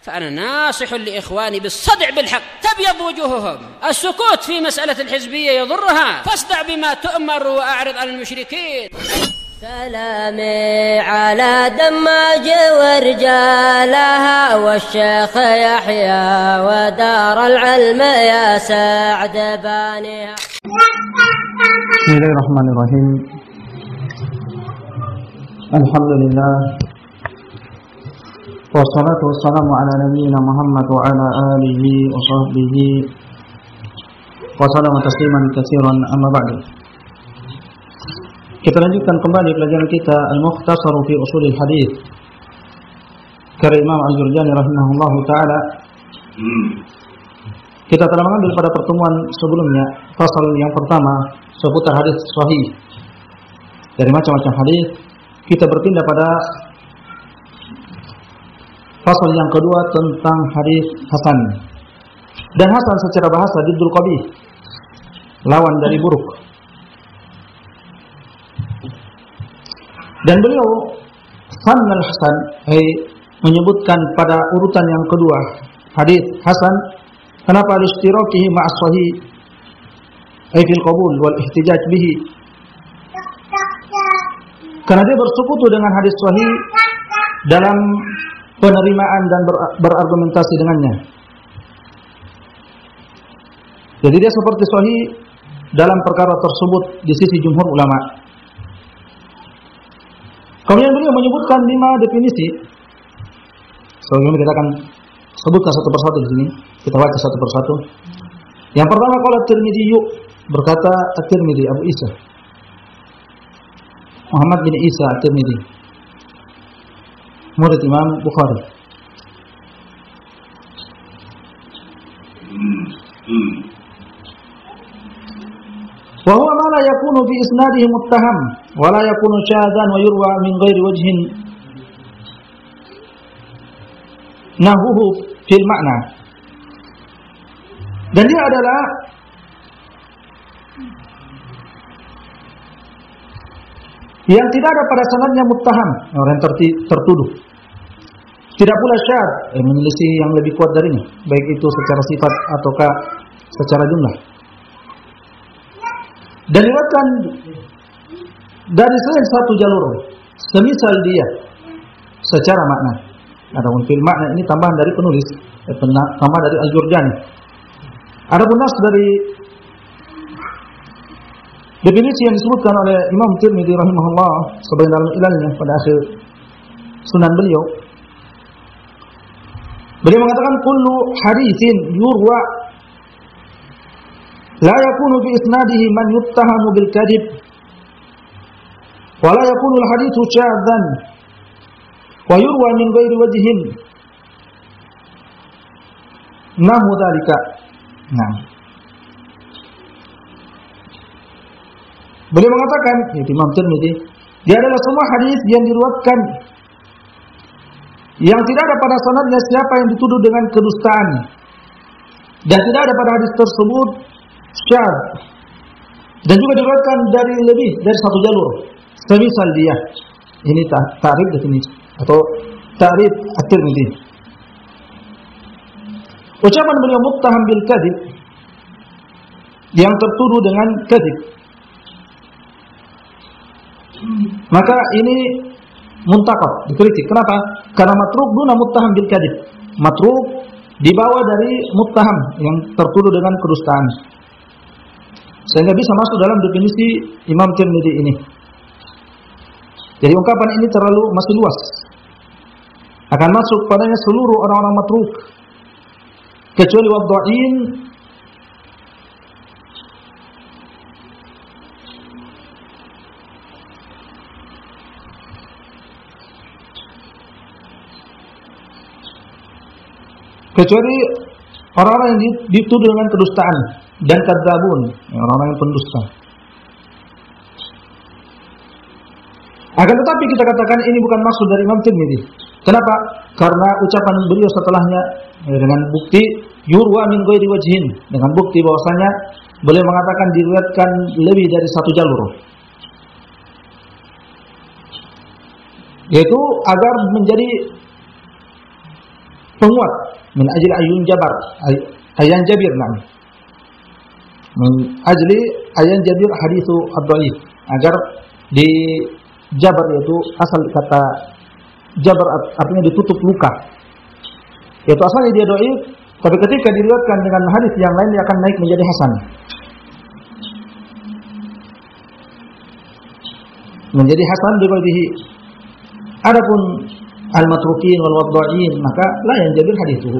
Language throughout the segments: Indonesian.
فأنا ناصح لإخواني بالصدع بالحق تبيض وجوههم. السكوت في مسألة الحزبية يضرها، فاصدع بما تؤمر وأعرض عن المشركين. سلامي على دماج ورجالها والشيخ يحيى ودار العلم يا سعد بانيها. بسم الله الرحمن الرحيم. الحمد لله والصلاة والسلام على نبينا محمد وعلى آله وصحبه وسلم تسليما كثيرا أما بعد. Kita lanjutkan kembali pelajaran kita Al-Mukhtasar fi Ushul Hadits karya Imam Al-Jurjani rahimahullahu taala. Kita telah mengambil pada pertemuan sebelumnya fasal yang pertama seputar hadis sahih. Dari macam-macam hadis kita berpindah pada fasal yang kedua tentang hadis hasan. Dan hasan secara bahasa diddul qabih, lawan dari buruk. Dan beliau sannal hasan, menyebutkan pada urutan yang kedua hadis hasan. Kenapa? Lishtirakihi ma'as sahih fil qabul wal ihtijaj bihi. Karena dia bersekutu dengan hadis sahih dalam penerimaan dan berargumentasi dengannya. Jadi dia seperti sahih dalam perkara tersebut di sisi jumhur ulama. Kemudian beliau menyebutkan 5 definisi. Sebelumnya kita akan sebutkan satu persatu di sini. Kita baca satu persatu. Yang pertama, qala Tirmidzi, berkata At-Tirmidzi, Abu Isa Muhammad bin Isa At-Tirmidzi, murid Imam Bukhari. Wa huwa ma la yakunu fi isnadihi muttaham wa la yakunu syadzan wa yurwa min ghairi wajhin nahuhu fil makna. Dan dia adalah yang tidak ada pada sanadnya muttaham, orang tertuduh. Tidak pula syadz, menyelisih yang lebih kuat darinya, baik itu secara sifat ataukah secara jumlah. Dan diriwayatkan dari selain satu jalur, semisal dia secara makna. Adapun fil makna ini tambahan dari penulis, tambah dari Al-Jurjani. Adapun nas dari definisi yang disebutkan oleh Imam Tirmidzi rahimahullah sebagai dalam ilalnya pada akhir sunan beliau. Beliau mengatakan kullu haditsin yurwa la yakunu fi isnadihi man yuttahamu bil kadhib wa la yakunu al haditsu syadzan wa yurwa min ghairi wajhin nahu dzalika. Nah, beliau mengatakan, Imam Tirmidzi, dia adalah semua hadis yang diriwayatkan yang tidak ada pada sanadnya siapa yang dituduh dengan kedustaan, dan tidak ada pada hadis tersebut syadz, dan juga diriwayatkan dari lebih dari satu jalur. Semisal dia, ini ta'rif definisi atau ta'rif At-Tirmidzi. Ucapan beliau muttaham bil kadzib, yang tertuduh dengan kadzib. Maka ini muntaqad, dikritik. Kenapa? Karena matruk duna muttaham bil kadzib. Matruk dibawa dari muttaham yang tertuduh dengan kedustaan. Sehingga bisa masuk dalam definisi Imam Tirmidzi ini. Jadi ungkapan ini terlalu masih luas. Akan masuk padanya seluruh orang-orang matruk kecuali wadda'in kecuali orang-orang yang dituduh dengan kedustaan dan kadzabun, orang-orang yang pendusta. Akan tetapi kita katakan ini bukan maksud dari Imam Tirmidzi. Kenapa? Karena ucapan beliau setelahnya dengan bukti yurwa min ghairi wajhin, dengan bukti bahwasanya beliau mengatakan diriwayatkan lebih dari satu jalur. Yaitu agar menjadi penguat min ajli ayun jabar ayan jabir min ajli ayan jabir haditsu ad-dhaif agar di jabar yaitu asal kata jabar artinya ditutup luka. Yaitu asalnya dia dhaif, tapi ketika diriwayatkan dengan hadis yang lain dia akan naik menjadi hasan. Menjadi hasan dighairihi. Adapun al-matrukin wal wadda'in maka la yanjabir hadithuhu.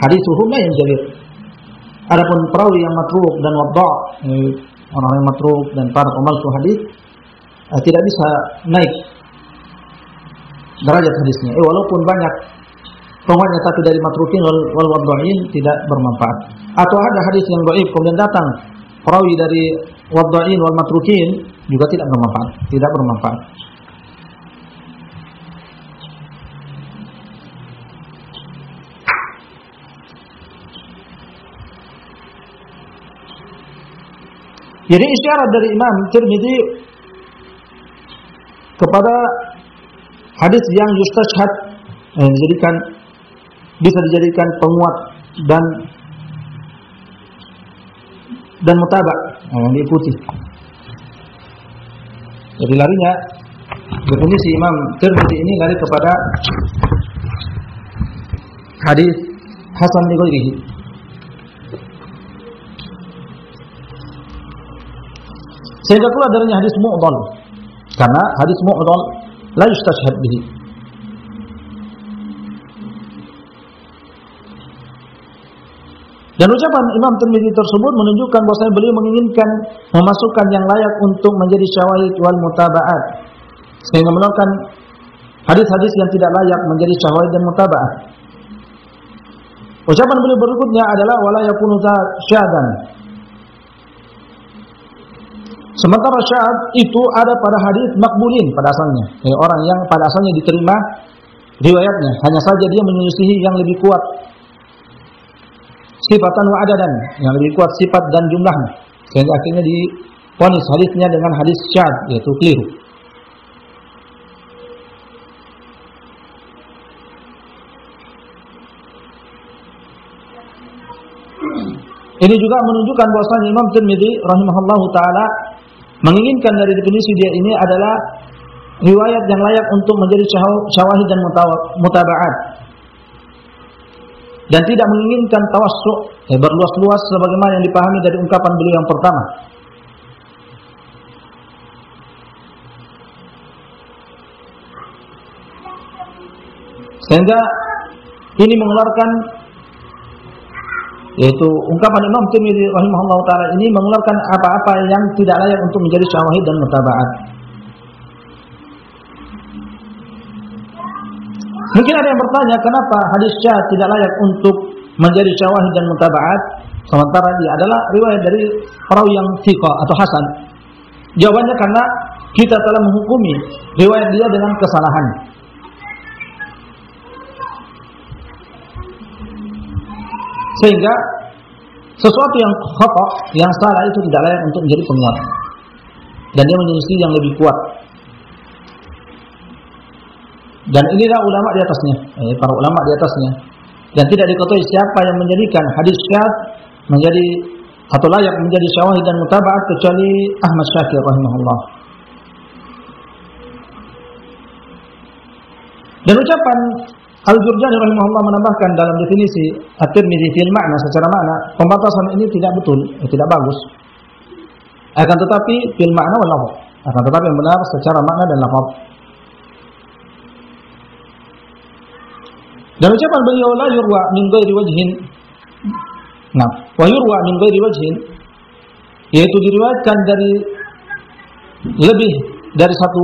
Hadithuhum la yanjabir. Adapun perawi yang matruk dan wadda' orang yang matruk dan para pemalsu hadis tidak bisa naik derajat hadisnya. Walaupun banyak penguatnya tapi dari matrukin wal wadda'in tidak bermanfaat. Atau ada hadis yang dhaif kemudian datang perawi dari wadda'in wal matrukin juga tidak bermanfaat. Jadi isyarat dari Imam Tirmidzi kepada hadis yang yustashhad bisa dijadikan penguat dan mutaba yang diikuti. Jadi larinya definisi Imam Tirmidzi ini lari kepada hadis hasan li ghairihi. Sehingga pula darinya hadis mu'dhal. Karena hadis mu'dhal la yustashhad bihi. Dan ucapan Imam Tirmidzi tersebut menunjukkan bahwasanya beliau menginginkan memasukkan yang layak untuk menjadi syawahid wal mutaba'at. Sehingga menolakkan hadis-hadis yang tidak layak menjadi syawahid dan mutaba'at. Ucapan beliau berikutnya adalah wala yakunu syadan. Sementara syad itu ada pada hadis makbulin pada asalnya, orang yang pada asalnya diterima riwayatnya, hanya saja dia menyelisihi yang lebih kuat sifatan wa adadan, yang lebih kuat sifat dan jumlahnya, sehingga akhirnya divonis hadisnya dengan hadis syad, yaitu keliru. Ini juga menunjukkan bahwasanya Imam Tirmidzi rahimahullahu taala menginginkan dari definisi dia ini adalah riwayat yang layak untuk menjadi syawahid dan mutaba'at, dan tidak menginginkan tawassu' berluas-luas sebagaimana yang dipahami dari ungkapan beliau yang pertama. Sehingga ini mengeluarkan, yaitu ungkapan Imam Tirmidzi rahimahullah taala ini mengeluarkan apa-apa yang tidak layak untuk menjadi syawahid dan mutaba'at. Mungkin ada yang bertanya, kenapa hadis syad tidak layak untuk menjadi syawahid dan mutaba'at sementara dia adalah riwayat dari perawi yang thiqah atau hasan? Jawabannya karena kita telah menghukumi riwayat dia dengan kesalahan. Sehingga sesuatu yang khata, yang salah itu tidak layak untuk menjadi penguat. Dan dia menyelisih yang lebih kuat. Dan inilah ulama di atasnya, para ulama di atasnya. Dan tidak diketahui siapa yang menjadikan hadis syad menjadi atau layak menjadi syawahid dan mutaba'at kecuali Ahmad Syakir rahimahullah. Dan ucapan Al-Jurjani rahimahullah menambahkan dalam definisi At-Tirmidzi fil makna, secara makna pembatasan ini tidak betul, tidak bagus. Akan tetapi fil makna wal lafaz, akan tetapi yang benar secara makna dan lafaz. Dan ucapan beliau la yurwa min ghairi wajhin. Nah, wa yurwa min ghairi wajhin, yaitu diriwayatkan dari lebih dari satu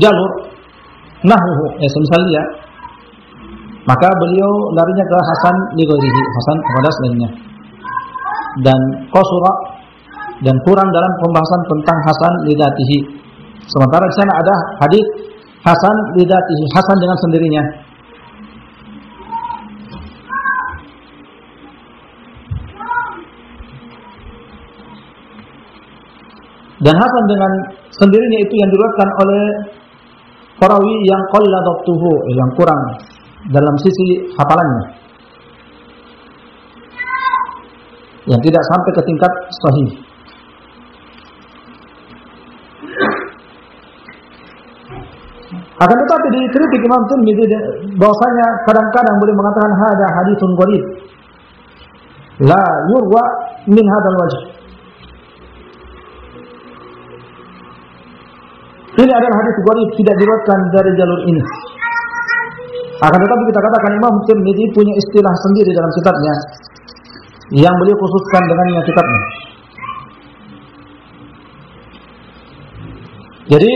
jalur nahwu, semisal dia, maka beliau larinya ke hasan li ghairihi, hasan kepada selainnya. Dan qasura, dan kurang dalam pembahasan tentang hasan li dzatihi. Sementara di sana ada hadis hasan li dzatihi, hasan dengan sendirinya. Dan hasan dengan sendirinya itu yang diriwayatkan oleh perawi yang qalla dhabtuhu, yang kurang dalam sisi hafalannya, yang tidak sampai ke tingkat sahih. Akan tetapi dikritik Imam Tirmidzi bahwasanya kadang-kadang boleh mengatakan hada haditsun gharib la yurwa min hadzal wajh. Ini adalah hadis gharib, tidak diriwayatkan dari jalur ini. Akan tetapi kita katakan Imam Tirmidzi punya istilah sendiri dalam kitabnya yang beliau khususkan dengannya kitabnya. Jadi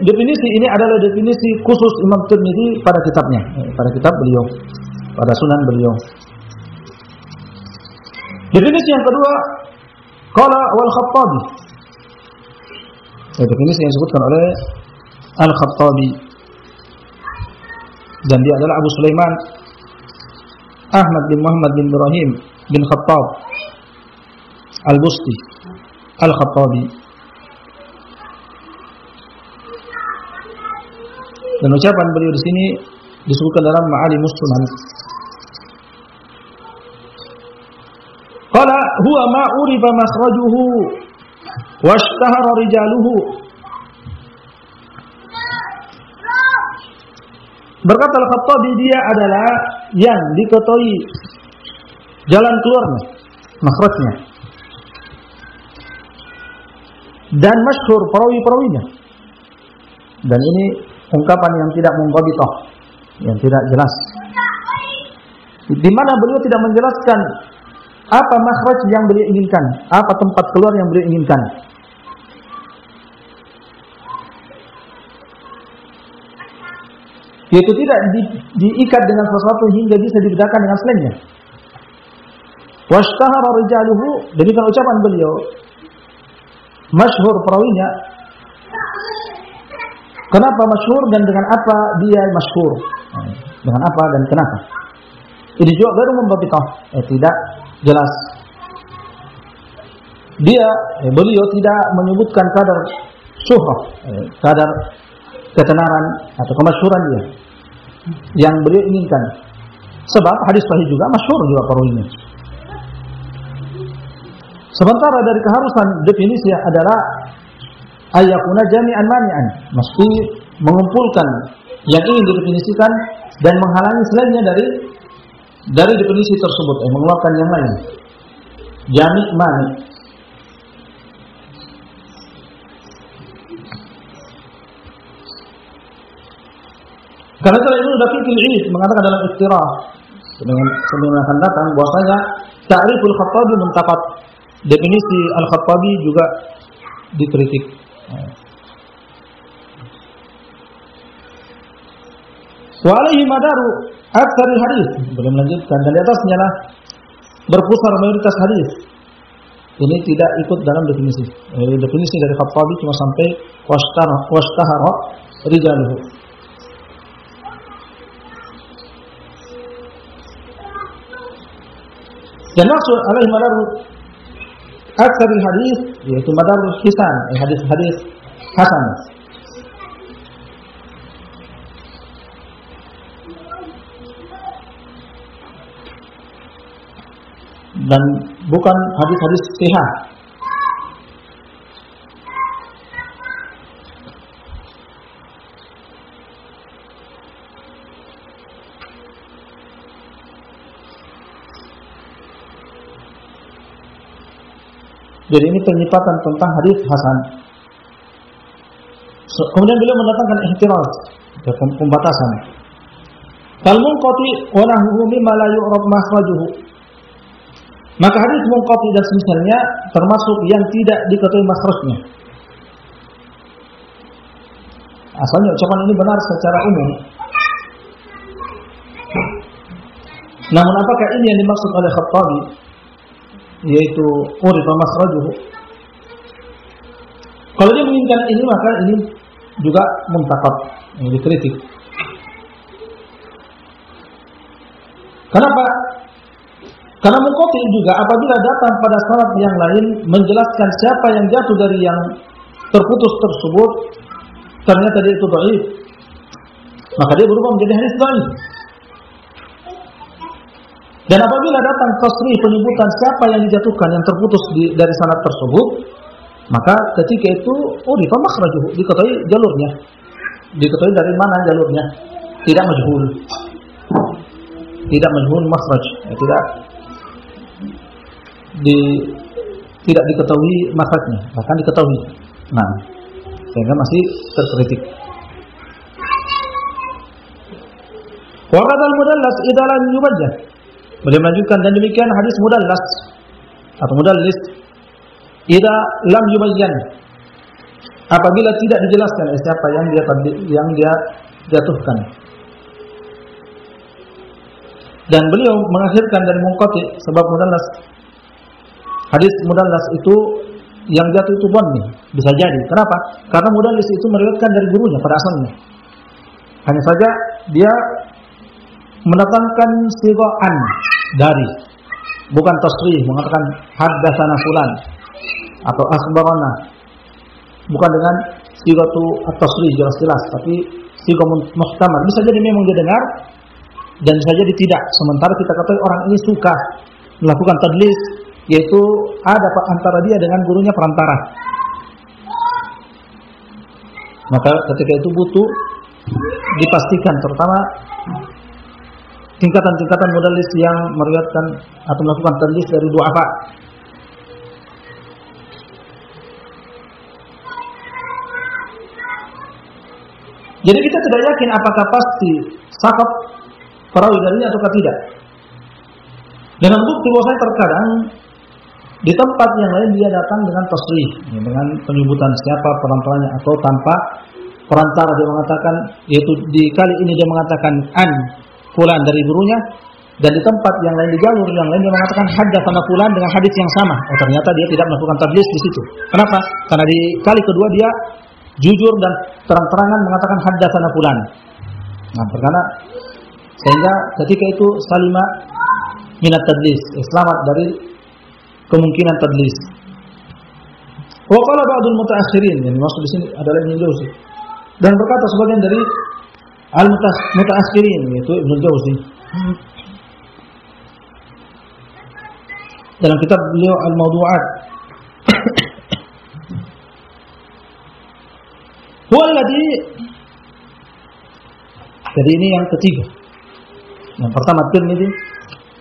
definisi ini adalah definisi khusus Imam Tirmidzi pada kitabnya, pada kitab beliau, pada sunan beliau. Definisi yang kedua, qala wal Khattabi. Definisi yang disebutkan oleh Al-Khattabi, dan dia adalah Abu Sulaiman Ahmad bin Muhammad bin Ibrahim bin Khattab Al-Busti Al-Khattabi. Dan ucapan beliau di sini disebutkan dalam Ma'alimus Sunan. Qala huwa ma urifa makhrajuhu washtahara rijaluhu. Berkata Al-Khattabi, dia adalah yang diketahui jalan keluarnya, makhrajnya, dan masyhur perawi-perawinya. Dan ini ungkapan yang tidak munqabithah, yang tidak jelas, di mana beliau tidak menjelaskan apa makhraj yang beliau inginkan, apa tempat keluar yang beliau inginkan. Yaitu tidak diikat dengan sesuatu hingga bisa dibedakan dengan selainnya. Washtahara rijaluhu, demikian ucapan beliau, masyhur perawinya. Kenapa masyhur dan dengan apa dia masyhur? Dengan apa dan kenapa? Ini juga baru membabitah, tidak jelas. Beliau tidak menyebutkan kadar syuhrah, kadar ketenaran atau kemasyhuran dia yang beliau inginkan. Sebab hadis sahih juga masyhur juga perawinya. Sementara dari keharusan definisi adalah ayakuna jami'an mani'an, mesti mengumpulkan yang ingin didefinisikan dan menghalangi selainnya dari definisi tersebut, mengeluarkan yang lain. Jami' mani'. Karena itu Ibnu Daqiqil Id mengatakan dalam Iqtirah sebelum akan datang bahwasanya ta'riful Khattabi muntaqad, definisi Al-Khattabi juga dikritik. Wa alaihi madaru aktsaril hadis, belum melanjutkan, dan di atasnya lah berpusar mayoritas hadis. Ini tidak ikut dalam definisi. Definisi dari Khattabi cuma sampai washtahara rijaluhu. Dan maksud alaihi madaru aktsaril hadis yaitu madarul hisan, hadis-hadis hasan. Dan bukan hadis-hadis sahih. Jadi ini penyifatan tentang hadis hasan. Kemudian beliau mendatangkan ihtiraz, pembatasan. Kal munqati wa nahwu mimma la yu'raf makhrajuhu. Maka hadis munqati dan semisalnya termasuk yang tidak diketahui makhrajnya. Asalnya ucapan ini benar secara umum. Namun apakah ini yang dimaksud oleh Khattabi, yaitu urifa makhrajuhu? Kalau dia menginginkan ini, maka ini juga muntaqad, yang dikritik. Kenapa? Karena munqati juga apabila datang pada sanad yang lain menjelaskan siapa yang jatuh dari yang terputus tersebut, ternyata dia itu dhaif, maka dia berubah menjadi hadis dhaif. Dan apabila datang tasrih penyebutan siapa yang dijatuhkan, yang terputus dari sanad tersebut, maka ketika itu urifa makhrajuhu, diketahui jalurnya, diketahui dari mana jalurnya, tidak majhul, tidak majhul makhraj, tidak diketahui makhrajnya, bahkan diketahui. Nah, sehingga masih terkritik. Wa qadal mudallas idza lam yubajjah. Beliau melanjutkan, dan demikian hadis mudallas atau mudallis idza lam yubayyan, apabila tidak dijelaskan siapa yang dia jatuhkan. Dan beliau mengakhirkan dari munqati, sebab mudallas, hadis mudallas itu yang jatuh itu dhanni, bisa jadi. Kenapa? Karena mudallis itu meriwayatkan dari gurunya pada asalnya. Hanya saja dia mendatangkan sigha'an dari, bukan tasrih, mengatakan haddatsana fulan atau akhbarana, bukan dengan sighatu at-tasrih jelas-jelas, tapi sighah muhtamal. Bisa jadi memang dia dengar dan bisa jadi tidak. Sementara kita katakan orang ini suka melakukan tadlis, yaitu ada antara dia dengan gurunya perantara. Maka ketika itu butuh dipastikan, terutama tingkatan-tingkatan mudallis yang meriwayatkan atau melakukan tadlis dari du'afa. Jadi kita tidak yakin apakah pasti saqat perawi darinya atau tidak. Dengan bukti bahwasanya terkadang di tempat yang lain dia datang dengan tasrih, dengan penyebutan siapa perantaranya atau tanpa perantara, dia mengatakan, yaitu di kali ini dia mengatakan an fulan dari gurunya, dan di tempat yang lain, di jalur yang lain dia mengatakan haddatsana fulan dengan hadis yang sama. Oh, ternyata dia tidak melakukan tadlis di situ. Kenapa? Karena di kali kedua dia jujur dan terang-terangan mengatakan haddatsana fulan. Nah, karena sehingga ketika itu salima minat tadlis, selamat dari kemungkinan tadlis. Wa qala ba'dul mutaakhirin, yang dimaksud di sini adalah Ibnu Jauzi. Dan berkata sebagian dari al-mutaakhirin, yaitu Ibnu Jauzi, dalam kitab beliau Al-Mawdu'at, huwa alladhi, jadi ini yang ketiga. Yang pertama Tirmidzi,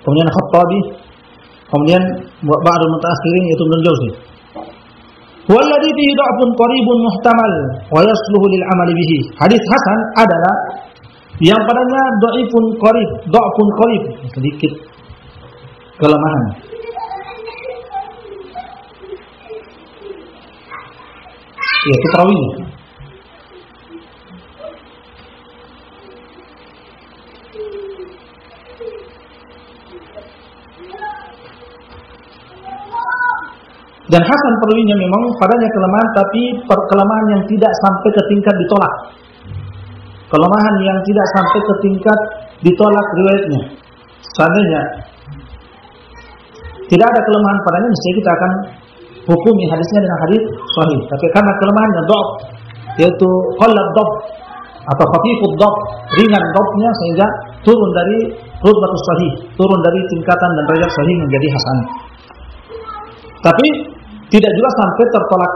kemudian Khattabi, kemudian ba'dul mutaakhirin, yaitu Ibnu Jauzi. Walladhi fihi dha'fun qaribun muhtamal wa yasluhu lil 'amali bihi. Hadis hasan adalah yang padanya dha'fun qarib, sedikit kelemahan. Yaitu perawinya. Dan hasan perawinya memang padanya kelemahan, tapi kelemahan yang tidak sampai ke tingkat ditolak. Kelemahan yang tidak sampai ke tingkat ditolak riwayatnya. Seandainya tidak ada kelemahan padanya, mesti kita akan hukumi hadisnya dengan hadis sahih. Tapi karena kelemahannya dhaf, yaitu qallad dhaf atau khafifud dhaf, ringan dhafnya, sehingga turun dari rutbatus sahih, turun dari tingkatan dan derajat sahih menjadi hasan. Tapi tidak juga sampai tertolak.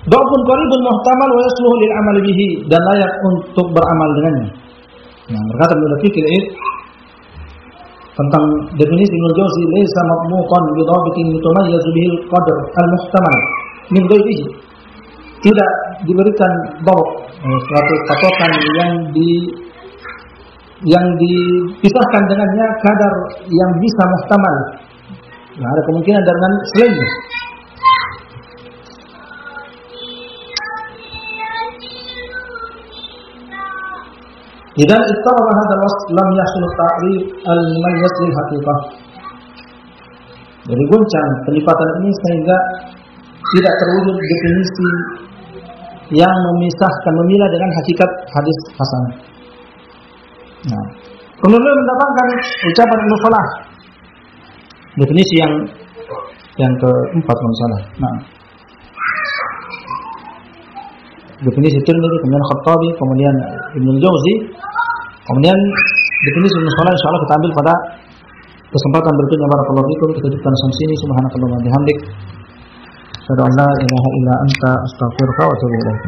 Dha'fun qaribun muhtamal wa yasluhu lil 'amal bihi, dan layak untuk beramal dengannya. Nah, berkata Ibnu Daqiq tentang definisi Ibnu Jauzi, laisa madmuqan bi dhabitin yutamayyazu bihi al-qadr al-muhtamal min ghairihi. Tidak diberikan dhabit, suatu patokan yang dipisahkan dengannya kadar yang bisa muhtamal. Nah, ada kemungkinan dengan selainnya. Idan ittaraba hadzal wasf lam yahsul ta'rif al-mumayyiz lil haqiqah. Jadi goncang pelipatan ini sehingga tidak terwujud definisi yang memisahkan, memilah dengan hakikat hadis hasan. Nah, Kemudian mendatangkan ucapan Ibnu Salah. Definisi yang keempat kalau salah. Nah. Definisi Tirmidzi, kemudian Khattabi, kemudian Ibnu Jauzi, kemudian definisi Ibnu Salah insyaallah kita ambil pada kesempatan berikutnya. Barakallahu fikum. Kita cukupkan sampai sini. Subhanakallahumma wa bihamdik, asyhadu an la ilaha illa anta, astaghfiruka wa atubu ilaik.